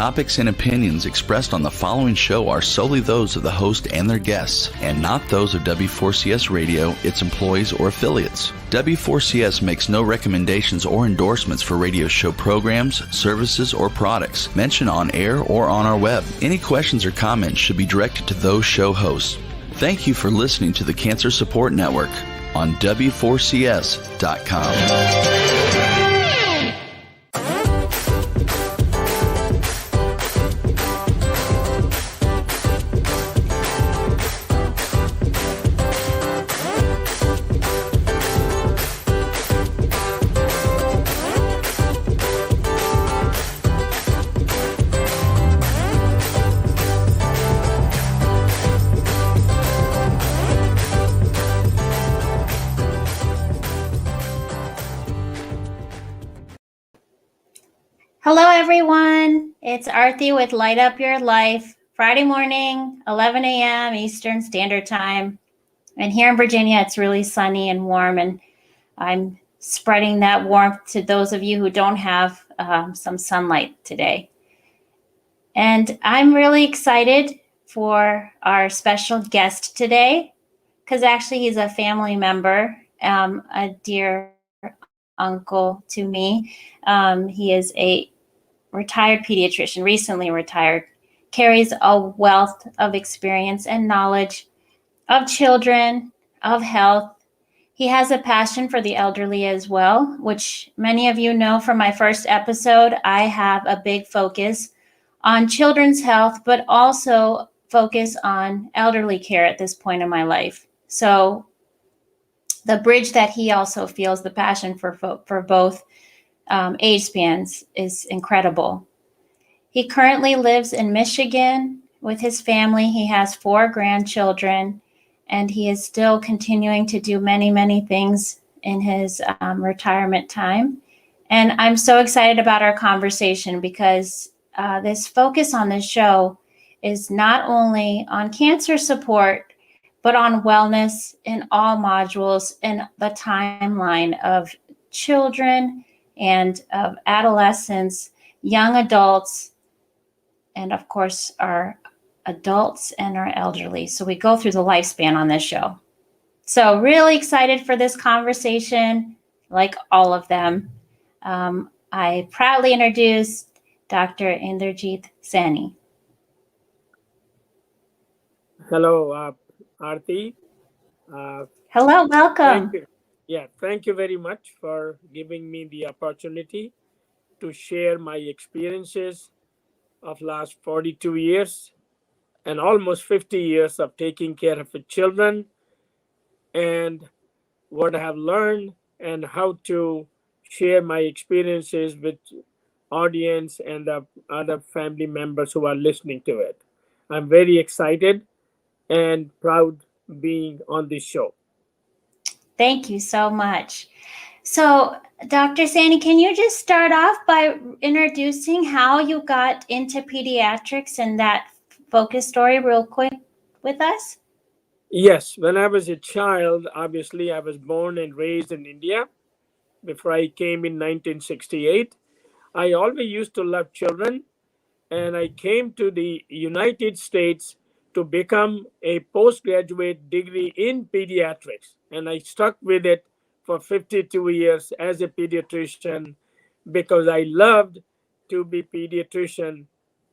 topics and opinions expressed on the following show are solely those of the host and their guests, and not those of W4CS Radio, its employees, or affiliates. W4CS makes no recommendations or endorsements for radio show programs, services, or products mentioned on air or on our web. Any questions or comments should be directed to those show hosts. Thank you for listening to the Cancer Support Network on W4CS.com. Hello, everyone. It's Arthi with Light Up Your Life, Friday morning, 11 a.m. Eastern Standard Time. And here in Virginia, it's really sunny and warm, and I'm spreading that warmth to those of you who don't have some sunlight today. And I'm really excited for our special guest today, because actually he's a family member, a dear uncle to me. He is a retired pediatrician, recently retired, carries a wealth of experience and knowledge of children, of health. He has a passion for the elderly as well, which many of you know from my first episode. I have a big focus on children's health, but also focus on elderly care at this point in my life. So the bridge that he also feels, the passion for both age spans, is incredible. He currently lives in Michigan with his family. He has 4 grandchildren, and he is still continuing to do many, many things in his retirement time. And I'm so excited about our conversation because this focus on this show is not only on cancer support, but on wellness in all modules in the timeline of children and of adolescents, young adults, and of course our adults and our elderly. So we go through the lifespan on this show. So really excited for this conversation, like all of them. I proudly introduce Dr. Inderjeet Sani. Hello, Arthi. Hello, welcome. Thank you. Yeah, thank you very much for giving me the opportunity to share my experiences of last 42 years and almost 50 years of taking care of the children, and what I have learned and how to share my experiences with audience and the other family members who are listening to it. I'm very excited and proud being on this show. Thank you so much. So, Dr. Sani, can you just start off by introducing how you got into pediatrics and that focus story real quick with us? Yes, when I was a child, obviously I was born and raised in India before I came in 1968. I always used to love children, and I came to the United States to become a postgraduate degree in pediatrics. And I stuck with it for 52 years as a pediatrician because I loved to be pediatrician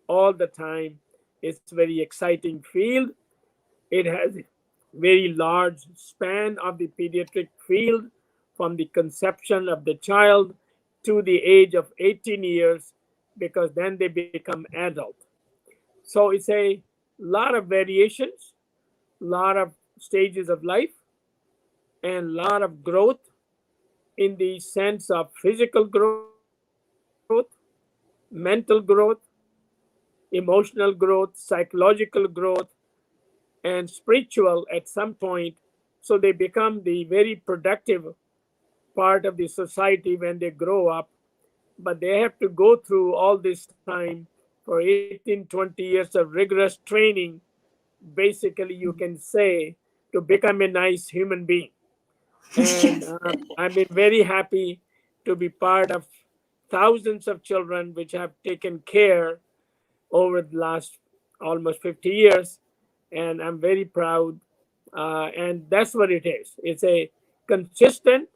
all the time. It's a very exciting field. It has a very large span of the pediatric field from the conception of the child to the age of 18 years, because then they become adult. So it's a lot of variations, a lot of stages of life, and a lot of growth in the sense of physical growth, mental growth, emotional growth, psychological growth, and spiritual at some point. So they become the very productive part of the society when they grow up, but they have to go through all this time for 18, 20 years of rigorous training, basically, you can say, to become a nice human being. And I've been very happy to be part of thousands of children which have taken care over the last almost 50 years, and I'm very proud. And that's what it is. It's a consistent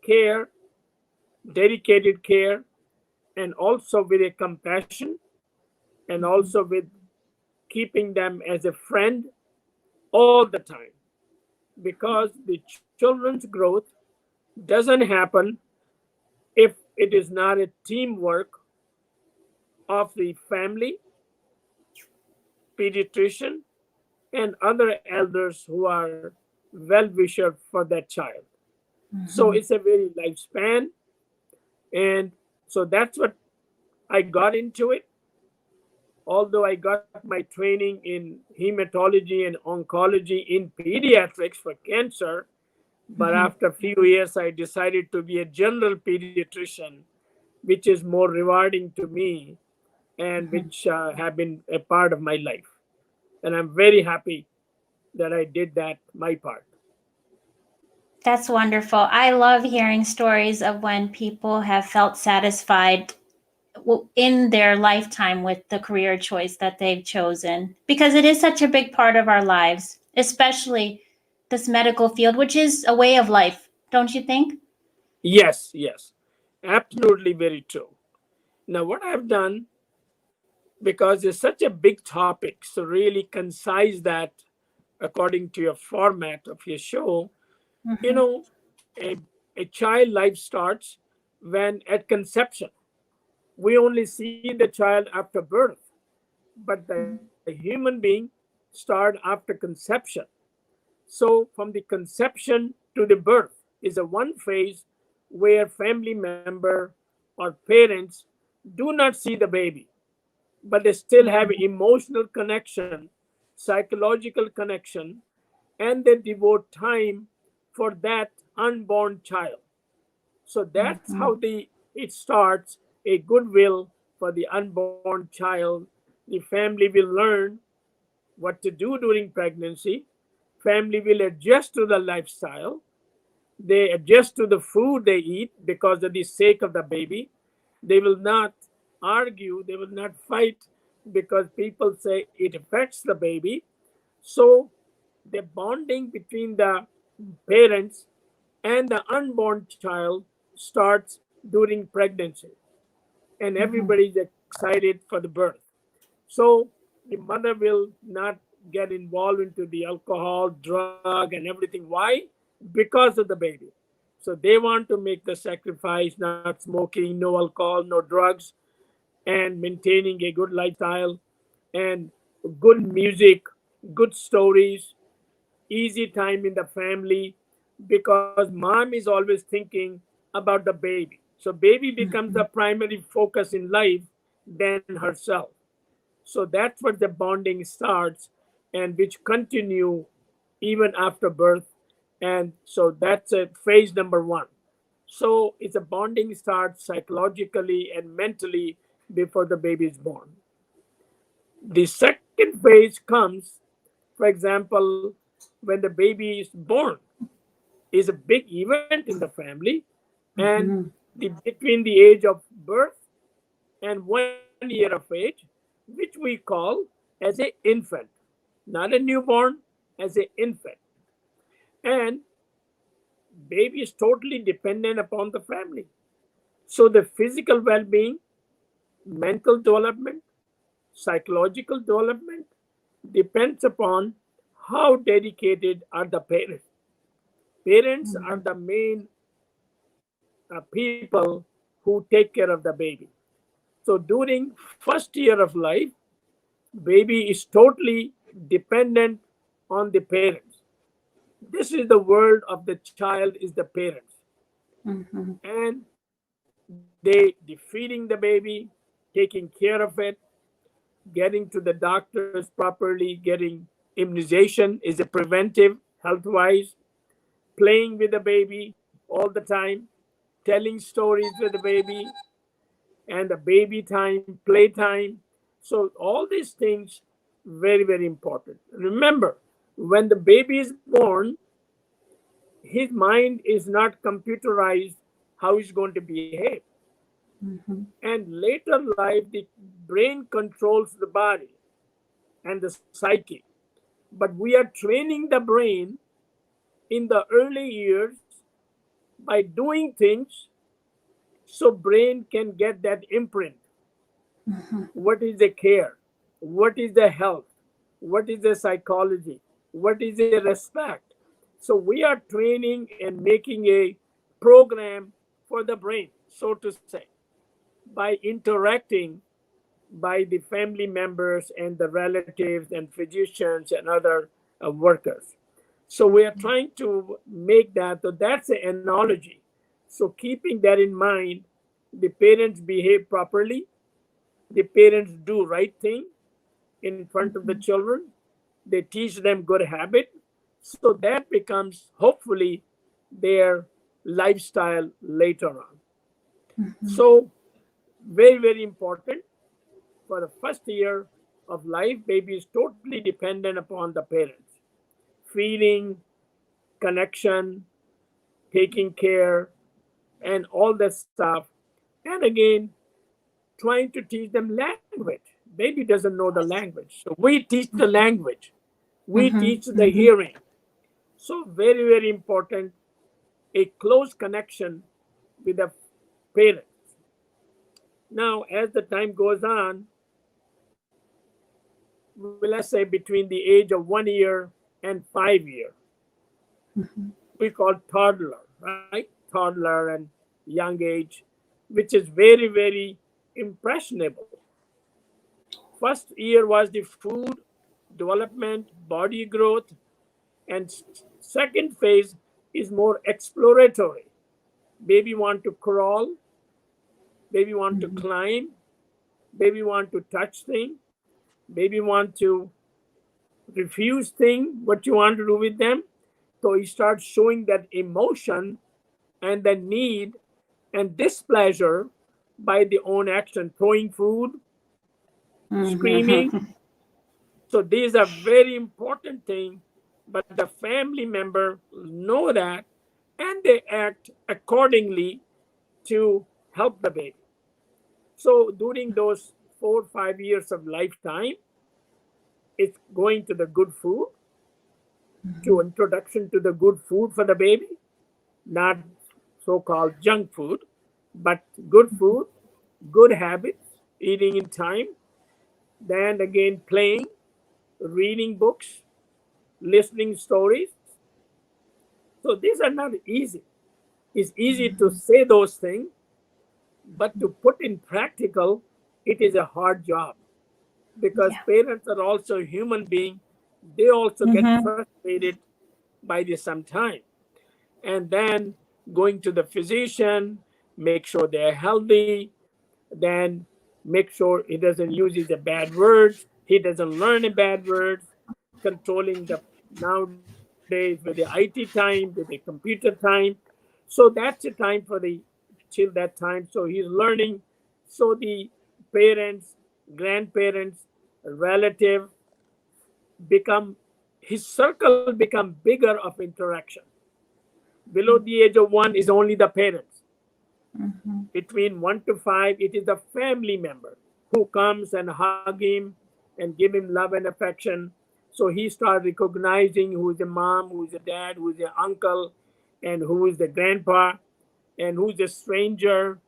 care, dedicated care, and also with a compassion, and also with keeping them as a friend all the time. Because the children's growth doesn't happen if it is not a teamwork of the family, pediatrician, and other elders who are well wisher for that child. So Mhm. it's a very lifespan. And so that's what I got into it. Although I got my training in hematology and oncology in pediatrics for cancer, but Mhm. after a few years, I decided to be a general pediatrician, which is more rewarding to me and Mhm. which have been a part of my life. And I'm very happy that I did that, my part. That's wonderful. I love hearing stories of when people have felt satisfied in their lifetime with the career choice that they've chosen because it is such a big part of our lives, especially this medical field, which is a way of life, don't you think? Yes, yes, absolutely very true. Now, what I've done, because it's such a big topic, so really concise that according to your format of your show, you Mm-hmm. know, a, a child life starts when at conception. We only see the child after birth, but the human being start after conception. So from the conception to the birth is a one phase where family member or parents do not see the baby, but they still have emotional connection, psychological connection, and they devote time for that unborn child. So that's Mm-hmm. how it starts, a goodwill for the unborn child. The family will learn what to do during pregnancy. Family will adjust to the lifestyle. They adjust to the food they eat because of the sake of the baby. They will not argue, they will not fight because people say it affects the baby. So the bonding between the parents and the unborn child starts during pregnancy, and Mm-hmm. everybody is excited for the birth. So the mother will not get involved into the alcohol, drug, and everything. Why? Because of the baby. So they want to make the sacrifice, not smoking, no alcohol, no drugs, and maintaining a good lifestyle and good music, good stories, easy time in the family, because mom is always thinking about the baby. So baby becomes the Mm-hmm. primary focus in life than herself. So that's where the bonding starts, and which continue even after birth. And so that's a phase number one. So it's a bonding starts psychologically and mentally before the baby is born. The second phase comes, for example, when the baby is born, is a big event in the family, and Mm-hmm. between the age of birth and 1 year of age, which we call as a infant, not a newborn, as a infant. And baby is totally dependent upon the family. So the physical well-being, mental development, psychological development depends upon how dedicated are the parents. Parents are the main people who take care of the baby. So during first year of life, baby is totally dependent on the parents. This is the world of the child is the parents. Mm-hmm. And they feeding the baby, taking care of it, getting to the doctors properly, getting immunization is a preventive health wise, playing with the baby all the time, telling stories with the baby, and the baby time, playtime. So all these things very very important. Remember, when the baby is born, his mind is not computerized how he's going to behave. Mhm. And later life, the brain controls the body and the psyche. But we are training the brain in the early years by doing things so brain can get that imprint. Mhm. What is the care? What is the health? What is the psychology? What is the respect? So we are training and making a program for the brain, so to say, by interacting by the family members and the relatives and physicians and other workers. So we are trying to make that, so that's the analogy. So keeping that in mind, the parents behave properly, the parents do right thing in front of the Mhm. children, they teach them good habit, so that becomes hopefully their lifestyle later on. Mhm. So very, very important. For the first year of life, baby is totally dependent upon the parents. Feeding, connection, taking care, and all that stuff. And again, trying to teach them language. Baby doesn't know the language. So we teach the language. We Mhm. teach the Mhm. hearing. So very, very important, a close connection with the parents. Now, as the time goes on, well, let's say between the age of 1 year and 5 year, Mhm. we call toddler, right? Toddler and young age, which is very, very impressionable. First year was the food development, body growth, and second phase is more exploratory. Baby want to crawl, baby want to Mhm. climb, baby want to touch thing, baby want to refuse thing what you want to do with them. So he starts showing that emotion and the need and displeasure by the own action, throwing food, screaming. Mhm. So these are very important things, but the family member know that and they act accordingly to help the baby. So during those 4 or 5 years of lifetime, it's going to the good food, to Mhm. introduction to the good food for the baby, not so-called junk food, but good food, good habits, eating in time, then again playing, reading books, listening stories. So these are not easy. It's easy to Mhm. say those things, but to put in practical, it is a hard job because Yeah. parents are also human beings. They also get Mhm. frustrated by this sometime. And then going to the physician, make sure they're healthy, then make sure he doesn't use the bad words, he doesn't learn the bad words, controlling the nowadays with the IT time, with the computer time. So that's the time for the till that time. So he's learning. So the parents, grandparents, relative become his circle become bigger of interaction. Below the age of 1 is only the parents. Mhm. Between 1 to 5, it is the family member who comes and hug him and give him love and affection. So he starts recognizing who is the mom, who is the dad, who is the uncle, and who is the grandpa, and who's a stranger.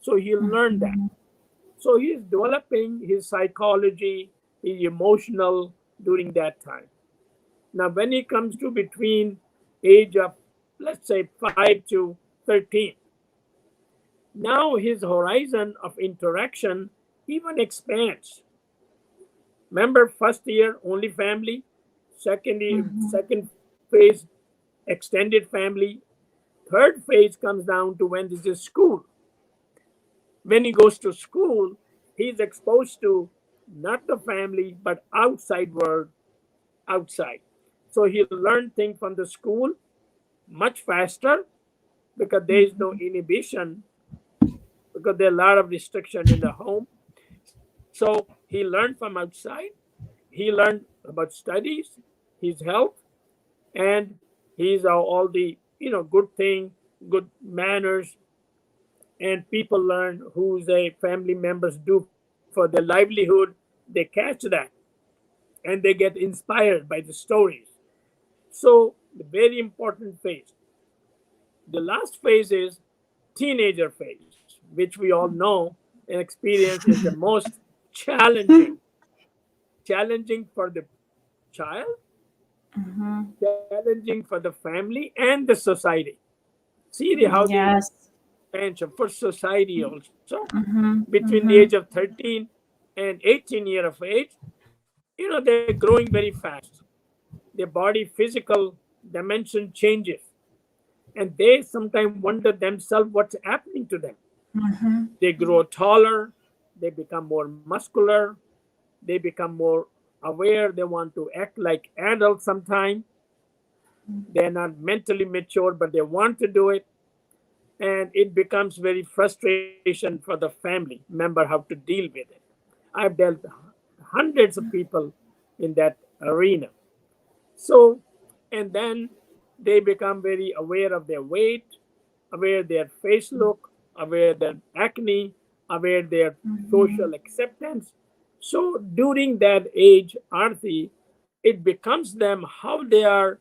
So he learned that. Mhm. So he's developing his psychology, his emotional during that time. Now, when he comes to between age of, let's say, 5 to 13, now his horizon of interaction even expands. Remember, first year only family, Mhm. second phase extended family, third phase comes down to when this is school. When he goes to school, he's exposed to not the family but outside world, outside. So he'll learn things from the school much faster because there is no Mhm. inhibition, because there are a lot of restriction in the home. So he learned from outside. He learned about studies, his health, and he's all the good thing, good manners, and people learn who their family members do for their livelihood. They catch that and they get inspired by the stories. So, the very important phase. The last phase is teenager phase, which we all know and experience is the most challenging. Challenging for the child, Mm-hmm. challenging for the family and the society. See how the Yes. expansion for society also Mm-hmm. between the Mm-hmm. age of 13 and 18 year of age, they're growing very fast. Their body physical dimension changes, and they sometimes wonder themselves what's happening to them. Mm-hmm. They grow taller, they become more muscular, they become more aware, they want to act like adults sometimes. They're not mentally mature, but they want to do it. And it becomes very frustration for the family member how to deal with it. I've dealt hundreds of people in that arena. So, and then they become very aware of their weight, aware their face look, aware their acne, aware their Mm-hmm. social acceptance. So during that age, Arthi, it becomes them how they are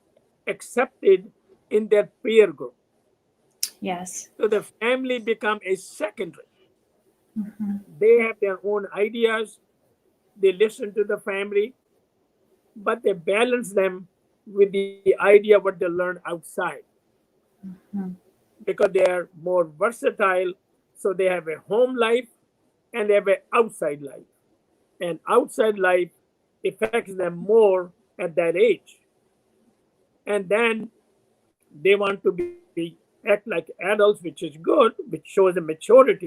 accepted in their peer group. Yes. So the family become a secondary. Mm-hmm. They have their own ideas. They listen to the family, but they balance them with the idea what they learn outside Mm-hmm. because they are more versatile. So they have a home life and they have an outside life. And outside life affects them more at that age. And then they want to be act like adults, which is good, which shows a maturity.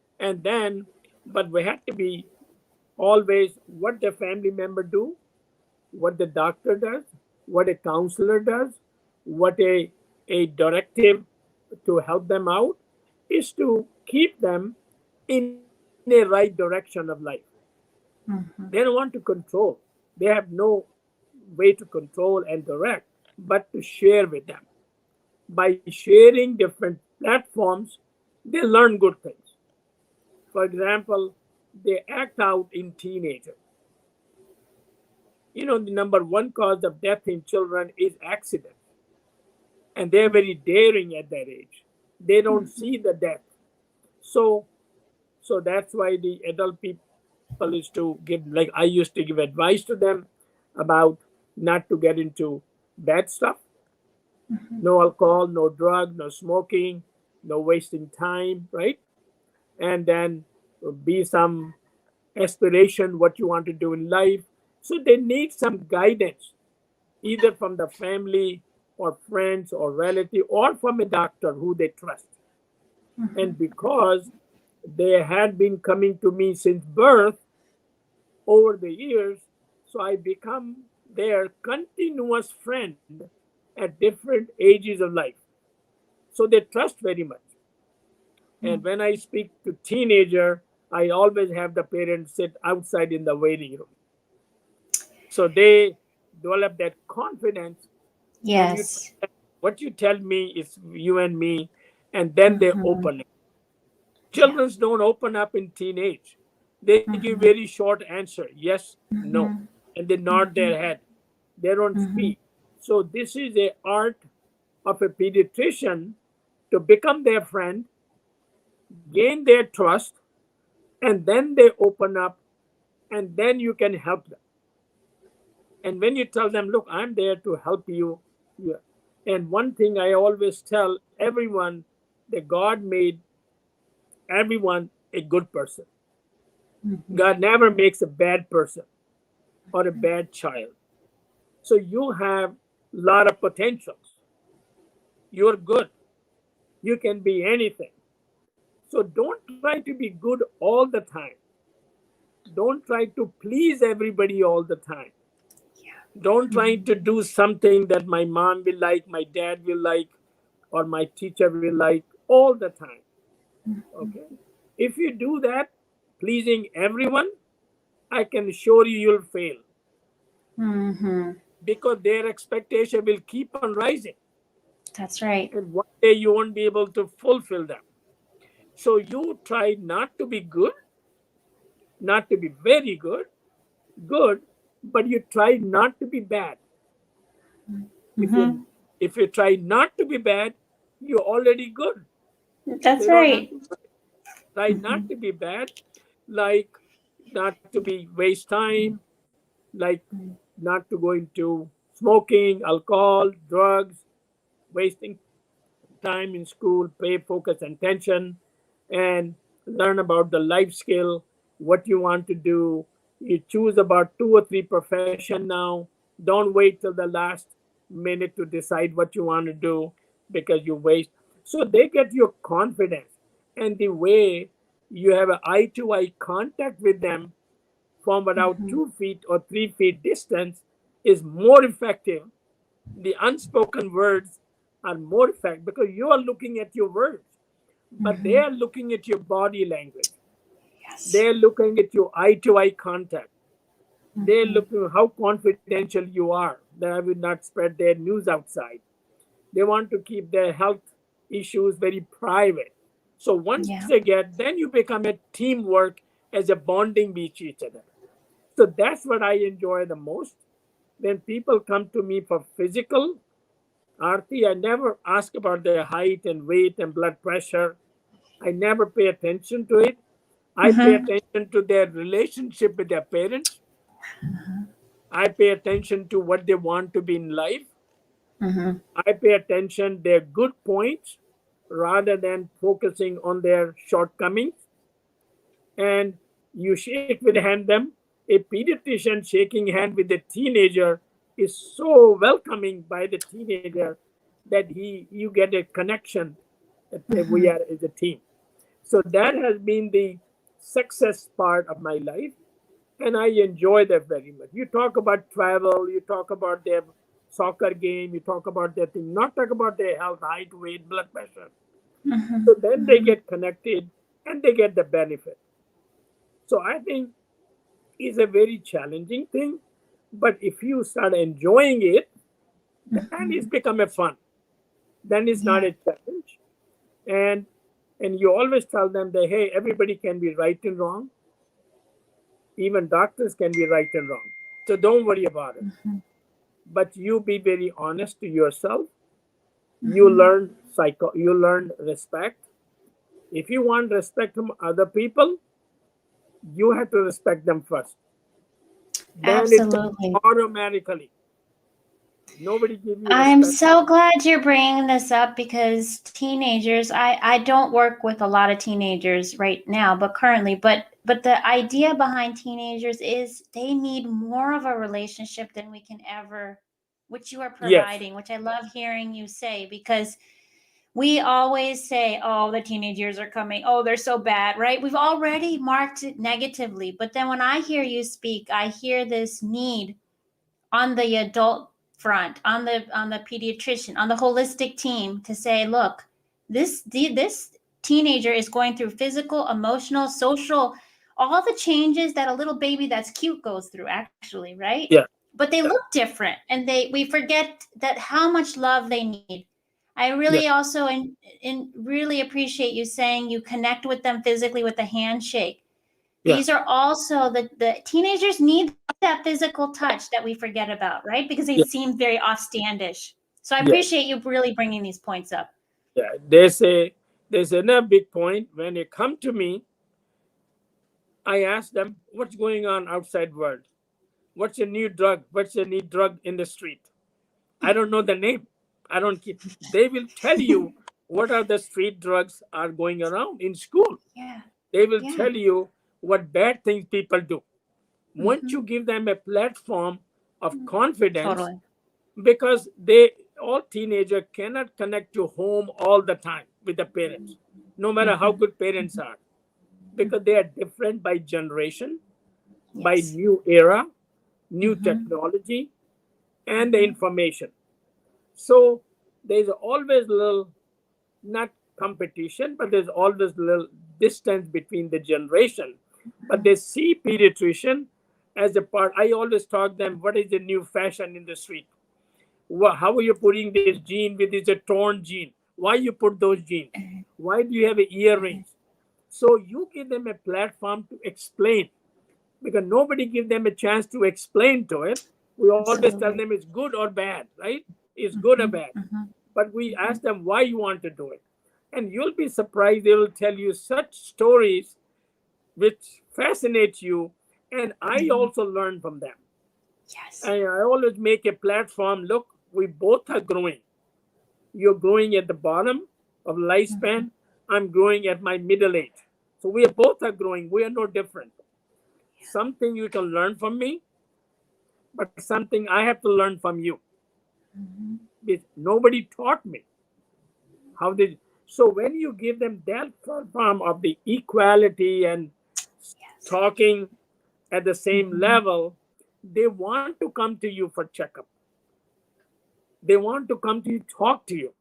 And then, but we have to be always what the family member do, what the doctor does, what a counselor does, what a directive to help them out is to keep them in a right direction of life. They don't Mm-hmm. want to control. They have no way to control and direct, but to share with them. By sharing different platforms, they learn good things. For example, they act out in teenagers. The number one cause of death in children is accident, and they're very daring at that age. They don't see the death. So, so that's why the adult people is to give, like I used to give advice to them about not to get into bad stuff, no alcohol, no drug, no smoking, no wasting time, right? And then be some aspiration what you want to do in life. So they need some guidance either from the family or friends or relative or from a doctor who they trust. And because they had been coming to me since birth over the years, so I become their continuous friend at different ages of life. So they trust very much. And when I speak to teenager, I always have the parents sit outside in the waiting room. So they develop that confidence. And Yes. what you tell me is you and me, and then they Mm-hmm. open it. Yeah. Children don't open up in teenage. They give Mm-hmm. very short answer, yes, no, Mm-hmm. and they nod Mm-hmm. their head. They don't Mm-hmm. speak. So this is a art of a pediatrician to become their friend, gain their trust, and then they open up, and then you can help them. And when you tell them, look, I'm there to help you. Yeah. And one thing I always tell everyone that God made everyone a good person. Mm-hmm. God never makes a bad person or a bad child. So you have a lot of potentials. You're good. You can be anything. So don't try to be good all the time. Don't try to please everybody all the time. Don't try to do something that my mom will like, my dad will like, or my teacher will like all the time. Okay. If you do that, pleasing everyone, I can assure you you'll fail Mm-hmm. because their expectation will keep on rising. That's right. And one day you won't be able to fulfill them. So you try not to be good, not to be very good, but you try not to be bad. If Mm-hmm. you if you try not to be bad, you're already good. So That's you don't have right. to try not Mm-hmm. to be bad, like not to be waste time, like not to go into smoking, alcohol, drugs, wasting time in school, pay focus and attention, and learn about the life skill, what you want to do. You choose about 2 or 3 profession now. Don't wait till the last minute to decide what you want to do because you waste. So they get your confidence, and the way you have an eye to eye contact with them from about Mm-hmm. 2 feet or 3 feet distance is more effective. The unspoken words are more effective because you are looking at your words, but they Mm-hmm. are looking at your body language. Yes. They're looking at your eye to eye contact. They're Mm-hmm. looking at how confidential you are, that I will not spread their news outside. They want to keep their health issues very private. So once Yeah. they get, then you become a teamwork as a bonding with each other. So that's what I enjoy the most. When people come to me for physical, Arti, I never ask about their height and weight and blood pressure. I never pay attention to it. I pay Mm-hmm. attention to their relationship with their parents. I pay attention to what they want to be in life. Mm-hmm. I pay attention their good points rather than focusing on their shortcomings. And you shake with hand them. A pediatrician shaking hand with a teenager is so welcoming by the teenager that he you get a connection that we Mm-hmm. are as a team. So that has been the success part of my life, and I enjoy that very much. You talk about travel, you talk about their soccer game, you talk about their thing, not talk about their health, height, weight, blood pressure. Mm-hmm. So then they Mm-hmm. get connected and they get the benefit. So I think it's a very challenging thing, but if you start enjoying it, then it's Mm-hmm. become a fun. Then it's not Yeah. a challenge. And and you always tell them that hey, everybody can be right and wrong. Even doctors can be right and wrong. So don't worry about it. Mm-hmm. But you be very honest to yourself. You Mm-hmm. learn you learn respect. If you want respect from other people, you have to respect them first. Then it comes Absolutely. automatically. Nobody give you I'm respect. so glad you're bringing this up because teenagers, I don't work with a lot of teenagers right now, but currently, but the idea behind teenagers is they need more of a relationship than we can ever, which you are Yes. providing, which I love hearing you say because we always say, oh, the teenage years are coming. Oh, they're so bad, right? We've already marked it negatively. But then when I hear you speak, I hear this need on the adult front, on the pediatrician, on the holistic team to say, look, this teenager is going through physical, emotional, social, all the changes that a little baby that's cute goes through, actually, right? Yeah. But they Yeah. look different, and they we forget that how much love they need. I Yeah. really also really appreciate you saying you connect with them physically with a handshake. Yeah. These are also the teenagers need that physical touch that we forget about, right? Because they Yeah. seem very offstandish. So I Yes. appreciate you really bringing these points up. Yeah. There's another big point. When they come to me, I ask them what's going on outside world. What's a new drug? What's a new drug in the street? I don't know the name. I don't keep. They will tell you what are the street drugs are going around in school. Yeah, They will yeah. tell you what bad things people do. Once Mm-hmm. you give them a platform of confidence, Totally. because they all teenager cannot connect to home all the time with the parents, no matter how Mm-hmm. good parents are, because they are different by generation, by Yes. new era, new Mm-hmm. technology, and the Mm-hmm. information. So there's always a little, not competition, but there's always a little distance between the generation. But they see pediatrician as a part. I always talk them, what is the new fashion in the street? How are you putting this jean with this a torn jean? Why you put those jeans? Why do you have earrings? So you give them a platform to explain, because nobody gives them a chance to explain to it. We always tell them Absolutely. it's good or bad, right? It's good or Mhm, bad. mhm, But we mhm, ask them why you want to do it. And you'll be surprised. They will tell you such stories which fascinate you. And I mhm. also learn from them. Yes. And I always make a platform. Look, we both are growing. You're growing at the bottom of Mhm. lifespan. I'm growing at my middle age. So we both are growing. We are no different. Something you can learn from me, but something I have to learn from you. Mhm. Nobody taught me how they. So when you give them that platform of the equality and Yes. talking at the same Mhm. level, they want to come to you for checkup. They want to come to you, talk to you,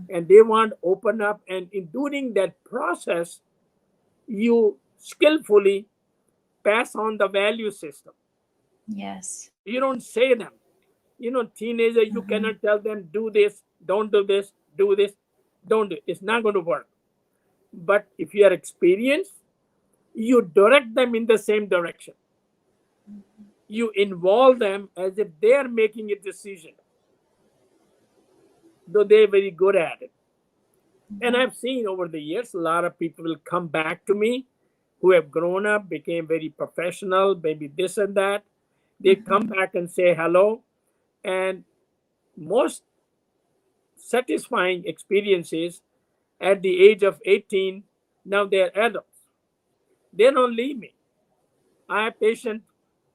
and they want to open up. And in doing that process, you skillfully pass on the value system. Yes. You don't say them. Teenager, you Mhm. cannot tell them do this, don't do this, do this, don't do it. It's not going to work. But if you are experienced, you direct them in the same direction. You involve them as if they are making a decision, though they're very good at it. And Mhm. I've seen over the years, a lot of people will come back to me who have grown up, became very professional, maybe this and that. They come Mhm. back and say hello. And most satisfying experiences at the age of 18, now they're adults. They don't leave me. I have patients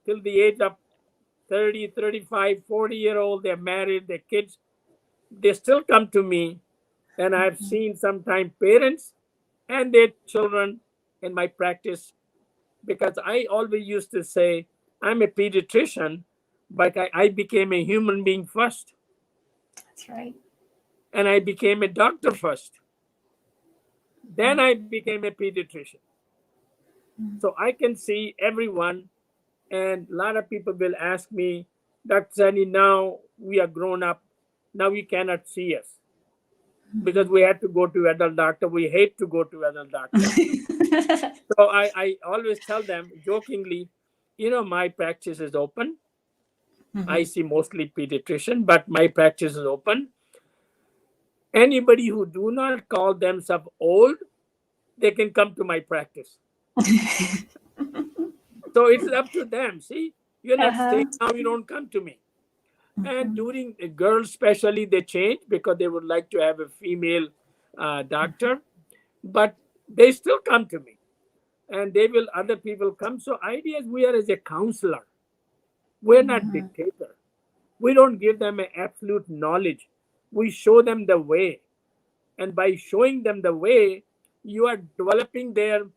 till the age of 30, 35, 40-year old. They're married, their kids, they still come to me. And I've Mhm. seen sometimes parents and their children in my practice, because I always used to say, I'm a pediatrician, but I became a human being first, That's right. and I became a doctor first. Then Mhm. I became a pediatrician. Mhm. So I can see everyone, and a lot of people will ask me, Dr. Sani, now we are grown up, now you cannot see us because Mhm. we had to go to adult doctor. We hate to go to adult doctor. So I always tell them jokingly, my practice is open. I Mhm. see mostly pediatrician, but my practice is open. Anybody who do not call themselves old, they can come to my practice. So it's up to them. See, you're not staying Uh-huh. now, you don't come to me. And Mhm. during girls, especially, they change because they would like to have a female doctor, but they still come to me, and they will other people come. So idea is we are as a counselor. We're not Mhm. dictator. We don't give them an absolute knowledge. We show them the way, and by showing them the way, you are developing their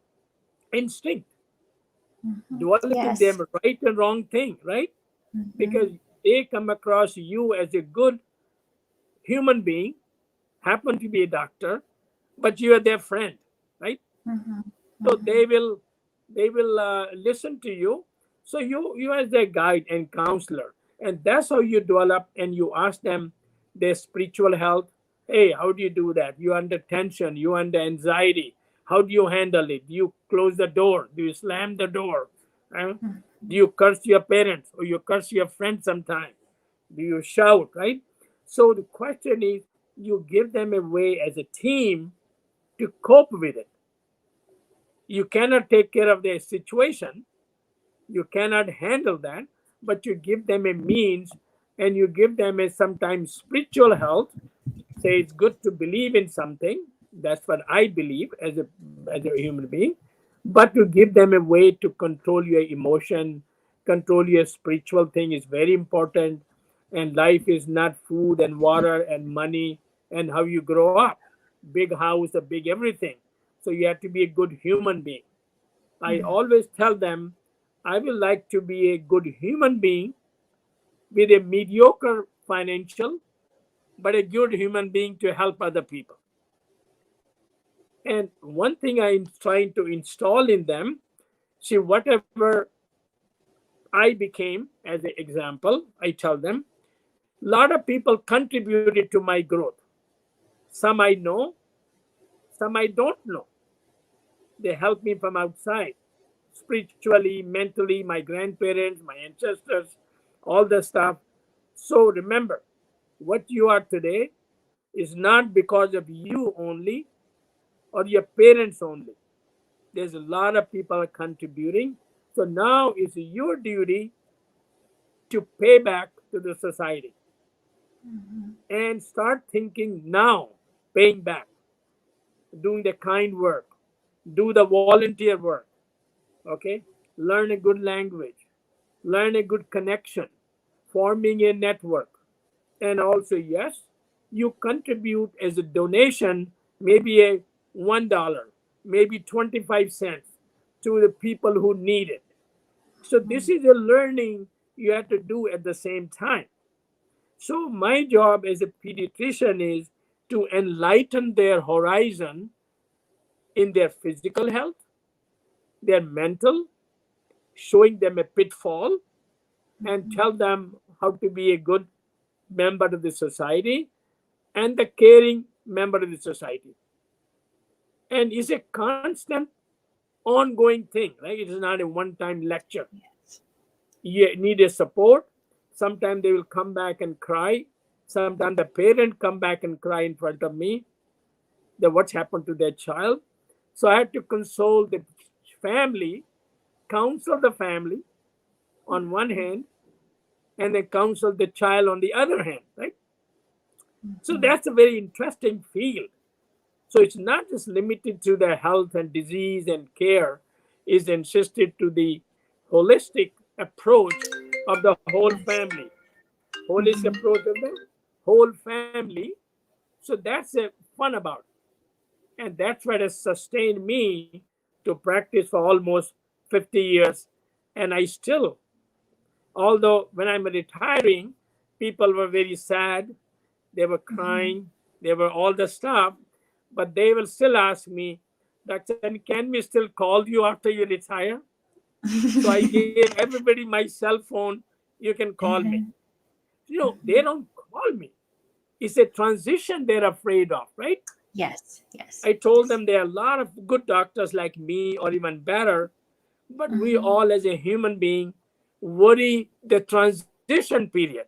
instinct, Mhm. developing Yes. them right and wrong thing, right? Mhm. Because they come across you as a good human being, happen to be a doctor, but you are their friend, right? Mhm. So Mhm. they will listen to you. So you as their guide and counselor, and that's how you develop. And you ask them their spiritual health. Hey, how do you do that? You under tension, you under anxiety. How do you handle it? Do you close the door? Do you slam the door? Huh? Mhm. Do you curse your parents or you curse your friends sometime? Do you shout, right? So the question is, you give them a way as a team to cope with it. You cannot take care of their situation, you cannot handle that, but you give them a means, and you give them a sometimes spiritual health. Say it's good to believe in something. That's what I believe as a human being. But to give them a way to control your emotion, control your spiritual thing is very important. And life is not food and water and money and how you grow up, big house, a big everything. So you have to be a good human being. I Mhm. always tell them I would like to be a good human being with a mediocre financial, but a good human being to help other people. And one thing I'm trying to install in them, see, whatever I became, as an example, I tell them, a lot of people contributed to my growth. Some I know, some I don't know. They help me from outside, spiritually, mentally, my grandparents, my ancestors, all the stuff. So remember, what you are today is not because of you only or your parents only. There's a lot of people contributing. So now it's your duty to pay back to the society and start thinking now, paying back, doing the kind work, do the volunteer work, okay? Learn a good language, learn a good connection, forming a network. And also, yes, you contribute as a donation, maybe a $1, maybe 25 cents to the people who need it. So this is a learning you have to do at the same time. So my job as a pediatrician is to enlighten their horizon in their physical health, their mental, showing them a pitfall, and tell them how to be a good member of the society and the caring member of the society. And it's a constant, ongoing thing, right? It is not a one-time lecture. You need a support. Sometimes they will come back and cry. Sometimes the parent come back and cry in front of me that what's happened to their child. So I have to console the family, counsel the family on one hand, and then counsel the child on the other hand, right? So that's a very interesting field. So it's not just limited to the health and disease and care, is insisted to the holistic approach of the whole family. Holistic approach of the whole family. So that's the fun about it. And that's what has sustained me to practice for almost 50 years. And I still, although when I'm retiring, people were very sad. They were crying. They were all the stuff. But they will still ask me, Dr. Can we still call you after you retire? So I gave everybody my cell phone. You can call me. You know, they don't call me. It's a transition they're afraid of, right? Yes, yes. I told them there are a lot of good doctors like me or even better, but we all as a human being worry the transition period,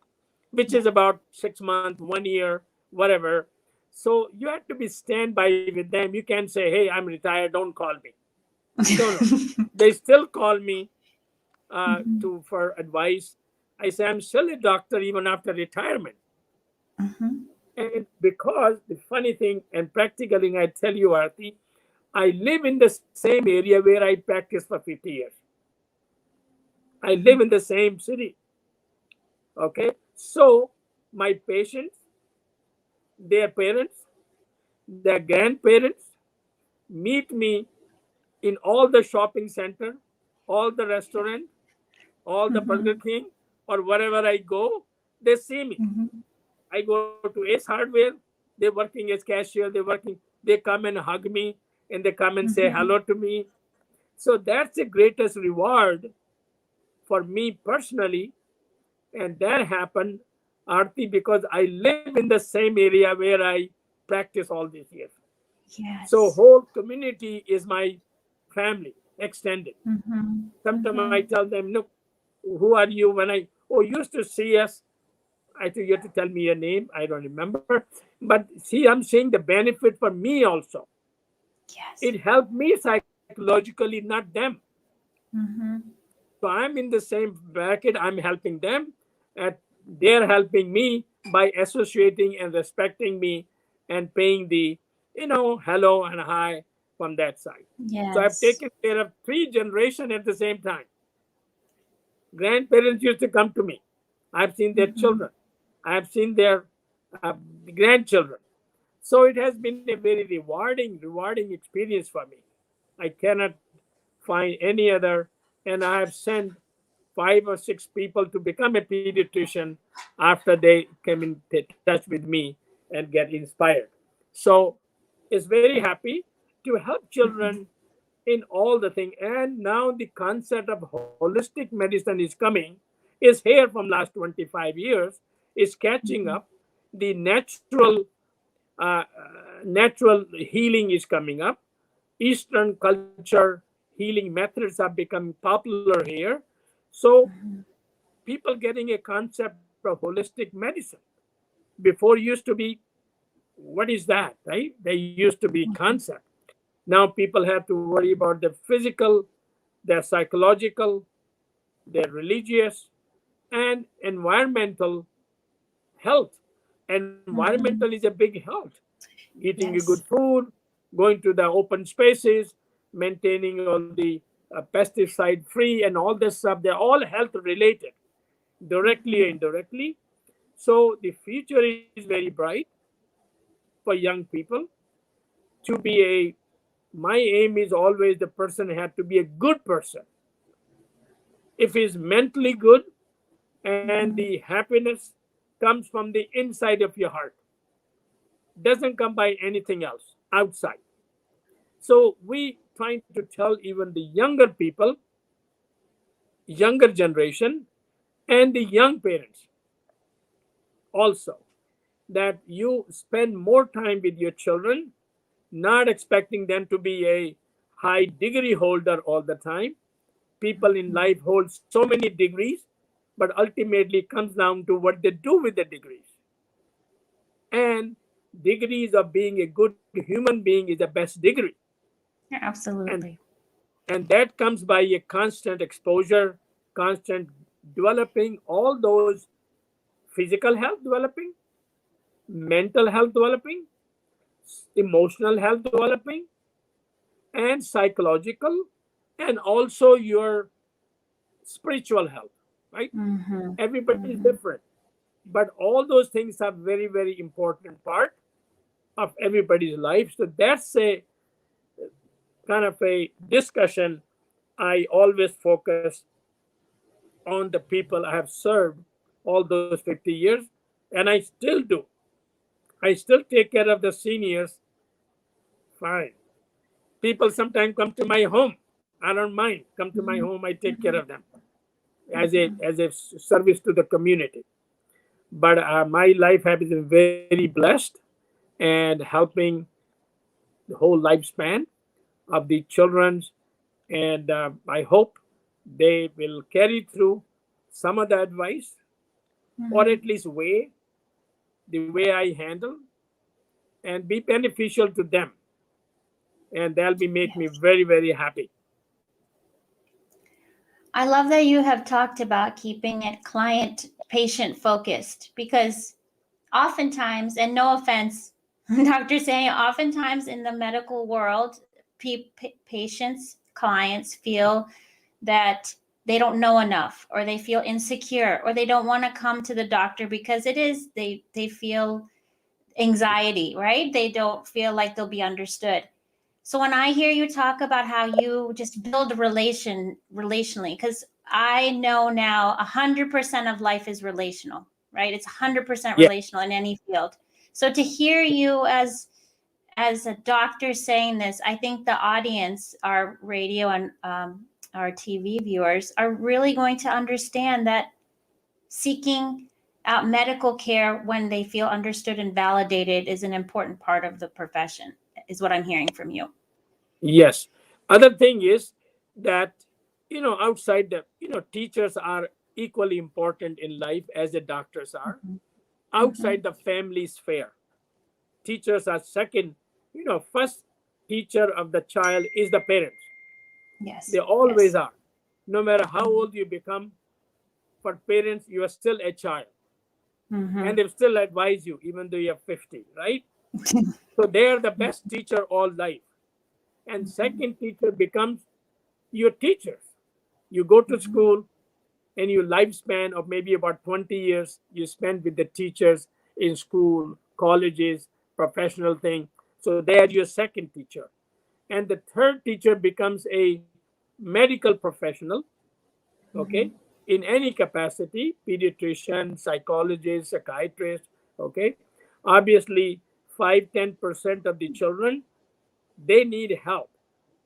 which is about 6 months, 1 year, whatever. So you have to be standby with them. You can't say, hey, I'm retired, don't call me. No. They still call me for advice. I say, I'm still a doctor even after retirement. And because the funny thing and practical thing I tell you, Aarti, I live in the same area where I practiced for 50 years. I live in the same city. Okay. So my patients, their parents, their grandparents meet me in all the shopping center, all the restaurant, all the Burger King, or wherever I go, they see me. I go to Ace Hardware, they're working as cashier, they come and hug me, and they come and say hello to me. So that's the greatest reward for me personally. And that happened, Aarti, because I live in the same area where I practice all these years. Yes. So whole community is my family, extended. Sometimes I tell them, look, who are you? When used to see us, I think you have to tell me your name. I don't remember. But see, I'm saying the benefit for me also. Yes. It helped me psychologically, not them. So I'm in the same bracket. I'm helping them. And they're helping me by associating and respecting me and paying the, hello and hi from that side. Yes. So I've taken care of 3 generations at the same time. Grandparents used to come to me. I've seen their children. I've seen their grandchildren. So it has been a very rewarding experience for me. I cannot find any other. And I have sent 5 or 6 people to become a pediatrician after they came in touch with me and get inspired. So it's very happy to help children in all the thing. And now the concept of holistic medicine is coming, is here from last 25 years, is catching up. The natural healing is coming up. Eastern culture healing methods are becoming popular here. So people getting a concept of holistic medicine. Before used to be, what is that, right? They used to be concept. Now people have to worry about their physical, their psychological, their religious, and environmental health. Environmental is a big health. Eating a good Yes. food, going to the open spaces, maintaining all the pesticide free and all this stuff. They're all health related, directly or indirectly. So the future is very bright for young people to be a. My aim is always the person had to be a good person. If he's mentally good, and the happiness comes from the inside of your heart, doesn't come by anything else outside. So we trying to tell even the younger people, younger generation, and the young parents also, that you spend more time with your children, not expecting them to be a high degree holder all the time. People in life hold so many degrees, but ultimately comes down to what they do with the degrees. And degrees of being a good human being is the best degree. Yeah, And absolutely. that comes by a constant exposure, constant developing all those physical health developing, mental health developing, emotional health developing, and psychological, and also your spiritual health, right? Mm-hmm. Everybody is Mm-hmm. different, but all those things are very, very important part of everybody's life. So that's a kind of a discussion I always focus on the people I have served all those 50 years, and I still do. I still take care of the seniors fine. People sometimes come to my home. I don't mind. Come to my home. I take care of them as a service to the community. But my life has been very blessed and helping the whole lifespan of the children's, and I hope they will carry through some of the advice, or at least way the way I handle, and be beneficial to them, and that'll be make me Yes. very, very happy. I love that you have talked about keeping it client patient focused because oftentimes, and no offense, Dr. Saying, oftentimes in the medical world, patients, clients feel that they don't know enough or they feel insecure or they don't want to come to the doctor because they feel anxiety, right? They don't feel like they'll be understood. So when I hear you talk about how you just build a relationally, because I know now 100% of life is relational, right? It's 100% Yeah. relational in any field. So to hear you as a doctor saying this, I think the audience, our radio and our TV viewers, are really going to understand that seeking out medical care when they feel understood and validated is an important part of the profession, is what I'm hearing from you. Yes. Other thing is that, outside the, teachers are equally important in life as the doctors are. Mm-hmm. Outside the family sphere, teachers are second. First teacher of the child is the parents. They Yes. always Yes. are. No matter how old you become, for parents, you are still a child. Mm-hmm. And they still advise you, even though you're 50, right? So they are the best teacher all life. And second teacher becomes your teachers. You go to school, and your lifespan of maybe about 20 years you spend with the teachers in school, colleges, professional thing. So they are your second teacher. And the third teacher becomes a medical professional, okay, in any capacity, pediatrician, psychologist, psychiatrist, okay. Obviously, 5-10% of the children, they need help.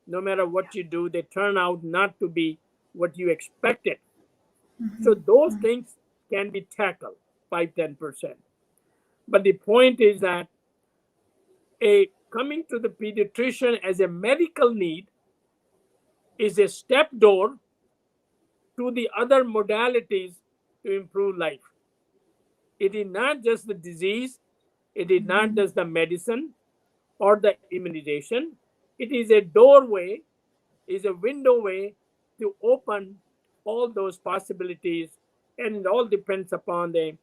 No matter what you do, they turn out not to be what you expected. So those things can be tackled, 5-10%. But the point is that a coming to the pediatrician as a medical need is a step door to the other modalities to improve life. It is not just the disease, it is not just the medicine or the immunization. It is a doorway, is a window way to open all those possibilities, and it all depends upon the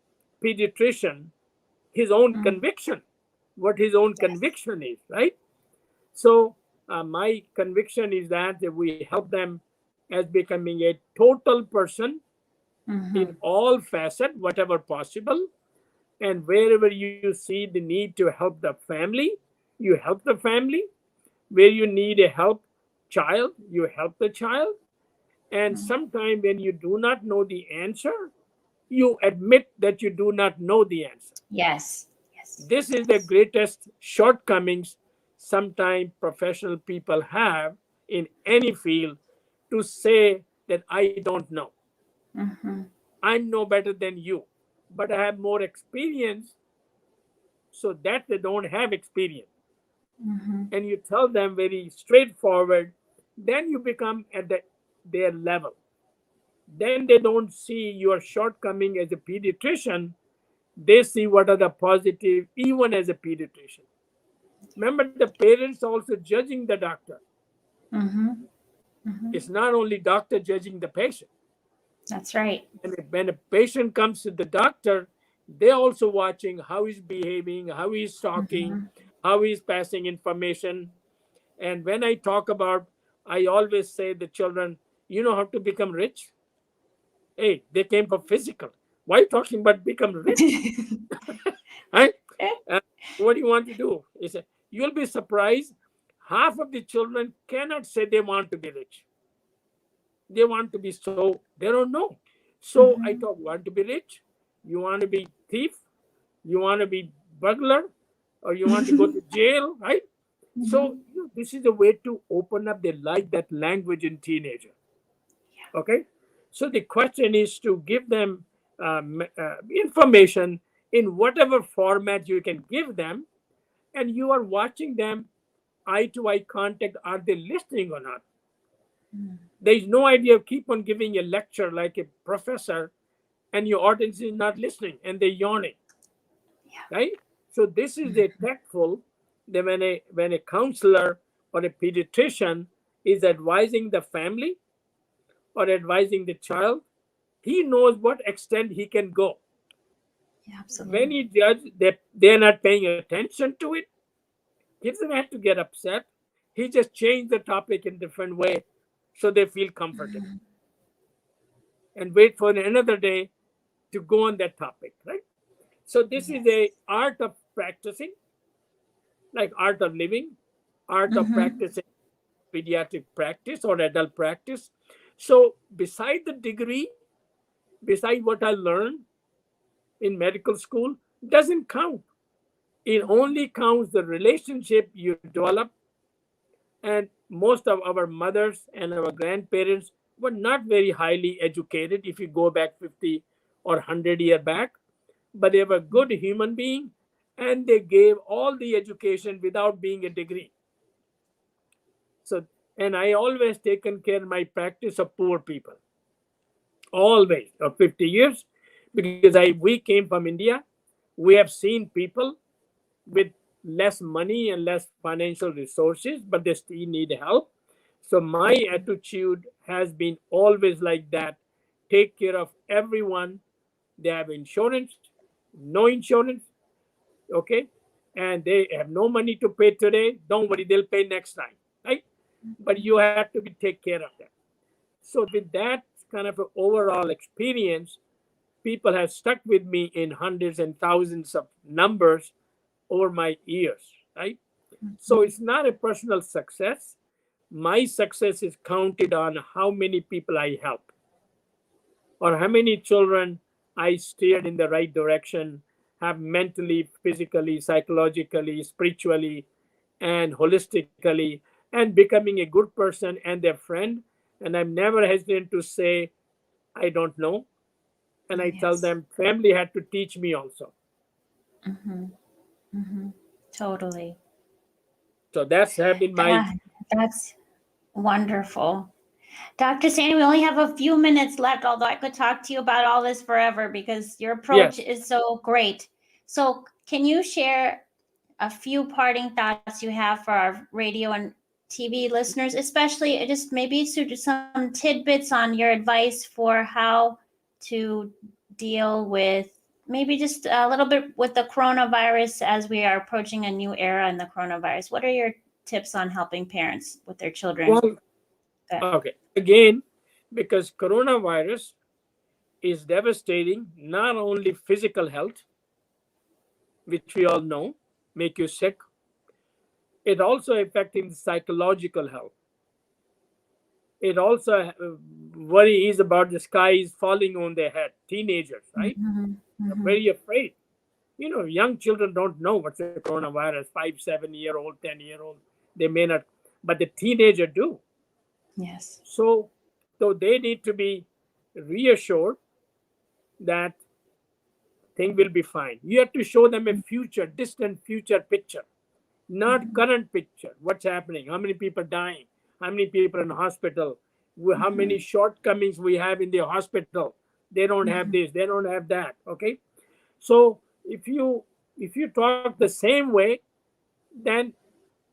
pediatrician, his own conviction, what his own conviction is, right? So my conviction is that we help them as becoming a total person in all facets, whatever possible. And wherever you see the need to help the family, you help the family. Where you need a help child, you help the child. And sometimes when you do not know the answer, you admit that you do not know the answer. Yes. This is the greatest shortcomings sometimes professional people have in any field, to say that I don't know. I know better than you, but I have more experience, so that they don't have experience. And you tell them very straightforward, then you become at their level. Then they don't see your shortcoming as a pediatrician. They see what are the positive, even as a pediatrician. Remember, the parents also judging the doctor. It's not only doctor judging the patient. That's right. And when a patient comes to the doctor, they're also watching how he's behaving, how he's talking, how he's passing information. And when I talk about, I always say the children, you know how to become rich? Hey, they came for physical. Why are you talking about become rich? Right? What do you want to do? He said, you'll be surprised. Half of the children cannot say they want to be rich. They want to be so, they don't know. So I talk, want to be rich? You want to be thief? You want to be burglar? Or you want to go to jail, right? So this is a way to open up. They like that language in teenager. Okay? So the question is to give them information in whatever format you can give them, and you are watching them eye-to-eye contact. Are they listening or not? There is no idea of keep on giving a lecture like a professor and your audience is not listening and they're yawning. Right? So this is a tactful that when a counselor or a pediatrician is advising the family or advising the child, he knows what extent he can go. Absolutely. When he judges that they're not paying attention to it, he doesn't have to get upset. He just changed the topic in different way so they feel comfortable. And wait for another day to go on that topic, right? So this is a art of practicing, like art of living, art of practicing pediatric practice or adult practice. So beside the degree, beside what I learned in medical school, doesn't count. It only counts the relationship you develop. And most of our mothers and our grandparents were not very highly educated if you go back 50 or 100 years back, but they were good human beings and they gave all the education without being a degree. So, and I always taken care of my practice of poor people, always, of 50 years, because we came from India. We have seen people with less money and less financial resources, but they still need help. So my attitude has been always like that. Take care of everyone. They have insurance, no insurance, okay? And they have no money to pay today. Don't worry, they'll pay next time, right? But you have to take care of them. So with that kind of an overall experience, people have stuck with me in hundreds and thousands of numbers over my years, right? So it's not a personal success. My success is counted on how many people I help or how many children I steered in the right direction, have mentally, physically, psychologically, spiritually, and holistically, and becoming a good person and their friend. And I'm never hesitant to say, I don't know. And I tell them, family had to teach me also. Totally. So that's have been my. That's wonderful. Dr. Sandy, we only have a few minutes left, although I could talk to you about all this forever because your approach is so great. So can you share a few parting thoughts you have for our radio and TV listeners, especially just maybe some tidbits on your advice for how to deal with maybe just a little bit with the coronavirus as we are approaching a new era in the coronavirus? What are your tips on helping parents with their children? Well, okay. Again, because coronavirus is devastating not only physical health, which we all know, make you sick, it also affecting psychological health. It also worry is about the sky is falling on their head. Teenagers, right? They're very afraid. You know, young children don't know what's the coronavirus. 5, 7-year-old, 10-year-old, they may not, but the teenager do. Yes. So they need to be reassured that thing will be fine. You have to show them a future, distant future picture, not current picture. What's happening? How many people dying? How many people in the hospital? How many shortcomings we have in the hospital? They don't have this. They don't have that. Okay. So if you talk the same way, then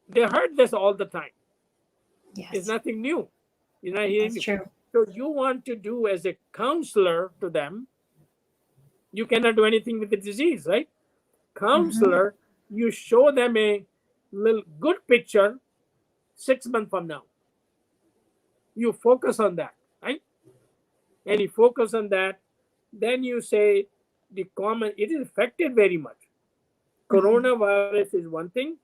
they heard this all the time. Yes. It's nothing new. You're not hearing That's true. So you want to do as a counselor to them. You cannot do anything with the disease, right? Counselor, you show them a little good picture 6 months from now. You focus on that, right? And you focus on that, then you say it is affected very much. Coronavirus is one thing.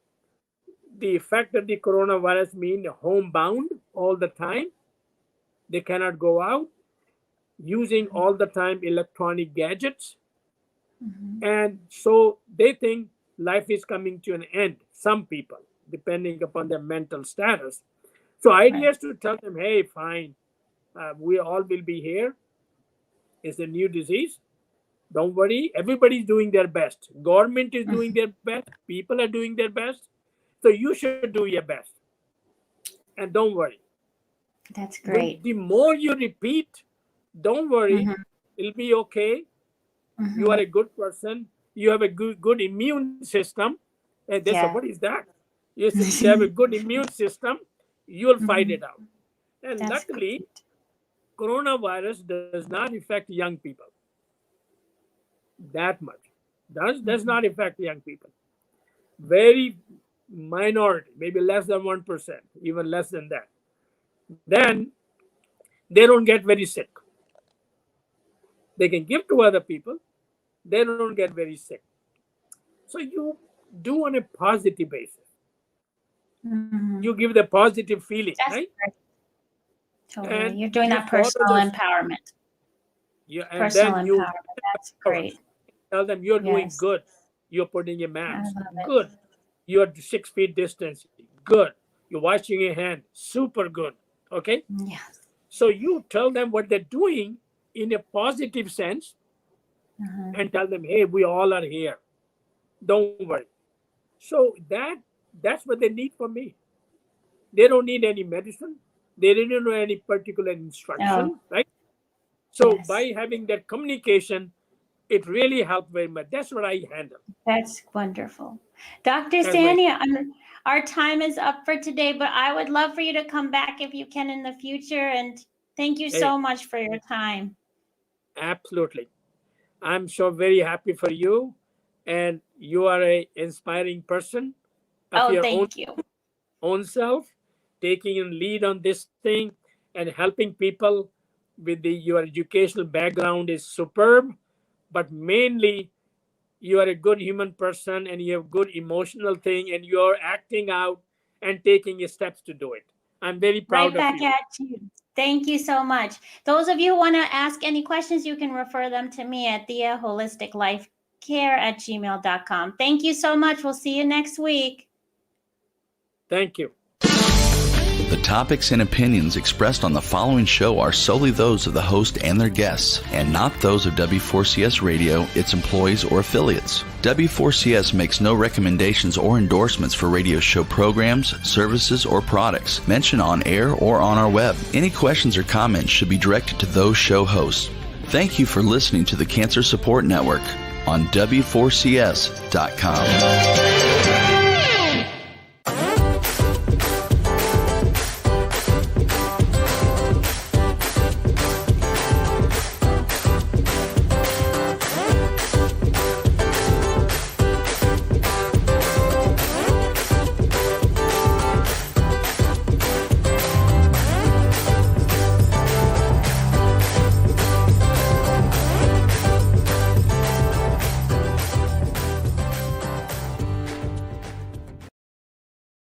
The effect of the coronavirus means homebound all the time. They cannot go out, using all the time electronic gadgets. And so they think life is coming to an end. Some people, depending upon their mental status. So idea is to tell them, hey, fine, we all will be here. It's a new disease. Don't worry. Everybody's doing their best. Government is doing their best. People are doing their best. So you should do your best. And don't worry. That's great. The more you repeat, don't worry, it'll be okay. You are a good person. You have a good immune system. And they say, what is that? You have a good immune system. You'll fight it out. And luckily, coronavirus does not affect young people that much. Does not affect young people. Very minority, maybe less than 1%, even less than that. Then they don't get very sick. They can give to other people. They don't get very sick. So you do on a positive basis. You give the positive feeling, right? Totally. And you're doing that personal empowerment. Yeah, and personal then empowerment. That's great. Tell them you're doing good. You're putting a mask. Good. You're 6 feet distance. Good. You're washing your hand. Super good. Okay? Yes. So you tell them what they're doing in a positive sense and tell them, hey, we all are here. Don't worry. So that's what they need from me. They don't need any medicine. They didn't know any particular instruction, right? So by having that communication, it really helped very much. That's what I handle. That's wonderful. Dr. Sandy, our time is up for today, but I would love for you to come back if you can in the future. And thank you so much for your time. Absolutely. I'm so very happy for you. And you are an inspiring person of your own self, taking a lead on this thing and helping people with your educational background is superb. But mainly, you are a good human person and you have good emotional thing and you're acting out and taking steps to do it. I'm very proud of you. Right back at you. Thank you so much. Those of you who want to ask any questions, you can refer them to me at theaholisticlifecare@gmail.com. Thank you so much. We'll see you next week. Thank you. The topics and opinions expressed on the following show are solely those of the host and their guests, and not those of W4CS Radio, its employees, or affiliates. W4CS makes no recommendations or endorsements for radio show programs, services, or products mentioned on air or on our web. Any questions or comments should be directed to those show hosts. Thank you for listening to the Cancer Support Network on W4CS.com.